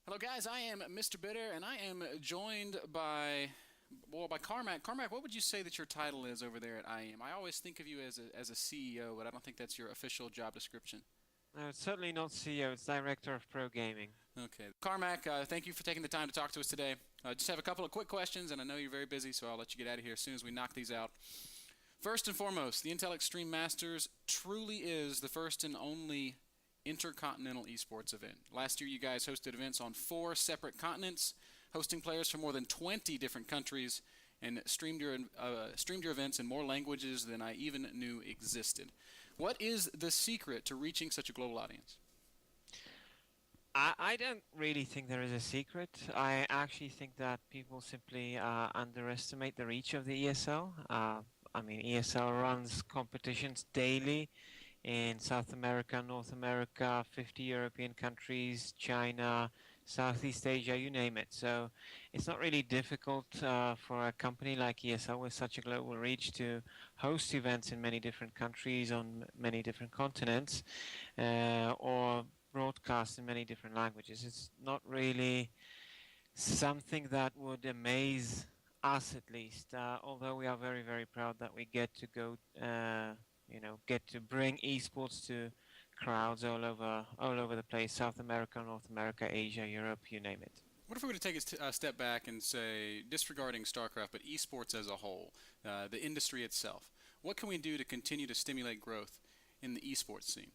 Hello guys, I am MrBitter and I am joined by Carmac. Carmac, what would you say that your title is over there at IEM? I always think of you as a CEO, but I don't think that's your official job description. No, it's certainly not CEO, it's Director of Pro Gaming. Okay. Carmac, thank you for taking the time to talk to us today. Just have a couple of quick questions, and I know you're very busy, so I'll let you get out of here as soon as we knock these out. First and foremost, the Intel Extreme Masters truly is the first and only intercontinental esports event. Last year you guys hosted events on 4 separate continents, hosting players from more than 20 different countries, and streamed your events in more languages than I even knew existed. What is the secret to reaching such a global audience? I don't really think there is a secret. I actually think that people simply underestimate the reach of the ESL. I mean, ESL runs competitions daily in South America, North America, 50 European countries, China, Southeast Asia, you name it. So it's not really difficult for a company like ESL with such a global reach to host events in many different countries on many different continents or broadcast in many different languages. It's not really something that would amaze us, at least, although we are very, very proud that we get to go get to bring esports to crowds all over the place: South America, North America, Asia, Europe, you name it. What if we were to take a step back and say, disregarding StarCraft, but esports as a whole, the industry itself, what can we do to continue to stimulate growth in the esports scene?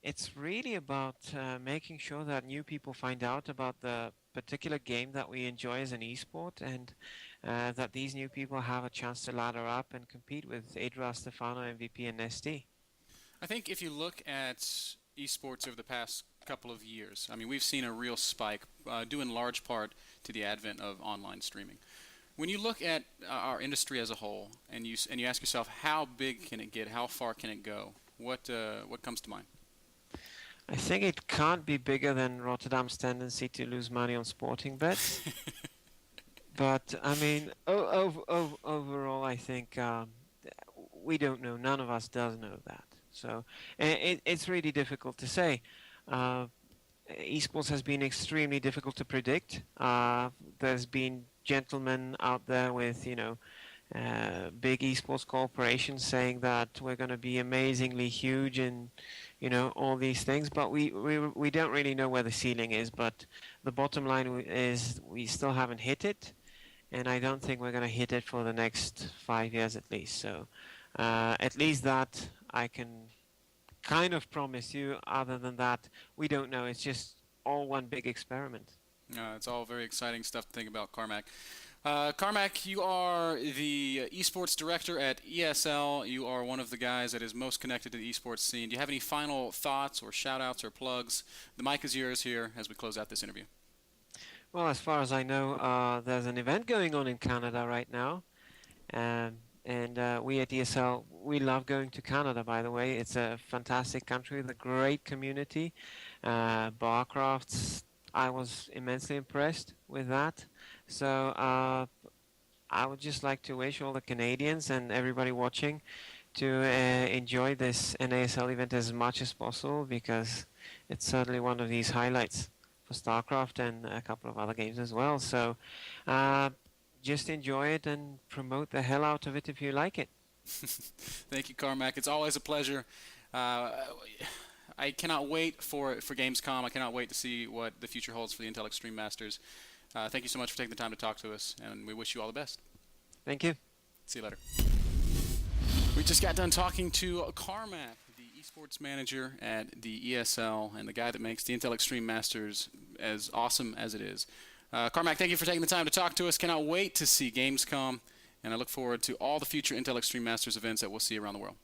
It's really about making sure that new people find out about the particular game that we enjoy as an esport, and that these new people have a chance to ladder up and compete with Adra, Stefano, MVP, and Nesty. I think if you look at esports over the past couple of years, I mean, we've seen a real spike due in large part to the advent of online streaming. When you look at our industry as a whole, and you ask yourself, how big can it get? How far can it go? What comes to mind? I think it can't be bigger than Rotterdam's tendency to lose money on sporting bets. But I mean, overall, I think we don't know. None of us does know that. So it's really difficult to say. Esports has been extremely difficult to predict. There's been gentlemen out there with, big esports corporations saying that we're going to be amazingly huge and, all these things. But we don't really know where the ceiling is. But the bottom line is we still haven't hit it. And I don't think we're going to hit it for the next 5 years at least. So at least that I can kind of promise you. Other than that, we don't know. It's just all one big experiment. It's all very exciting stuff to think about, Carmac. Carmac, you are the esports director at ESL. You are one of the guys that is most connected to the esports scene. Do you have any final thoughts or shout-outs or plugs? The mic is yours here as we close out this interview. Well, as far as I know, there's an event going on in Canada right now. And we at ESL, we love going to Canada, by the way. It's a fantastic country with a great community. Barcrafts, I was immensely impressed with that. So I would just like to wish all the Canadians and everybody watching to enjoy this NASL event as much as possible, because it's certainly one of these highlights for StarCraft and a couple of other games as well. So just enjoy it and promote the hell out of it if you like it. Thank you, Carmac. It's always a pleasure. I cannot wait for Gamescom. I cannot wait to see what the future holds for the Intel Extreme Masters. Thank you so much for taking the time to talk to us, and we wish you all the best. Thank you. See you later. We just got done talking to Carmac, the esports manager at the ESL and the guy that makes the Intel Extreme Masters as awesome as it is. Carmac, thank you for taking the time to talk to us. Cannot wait to see Gamescom, and I look forward to all the future Intel Extreme Masters events that we'll see around the world.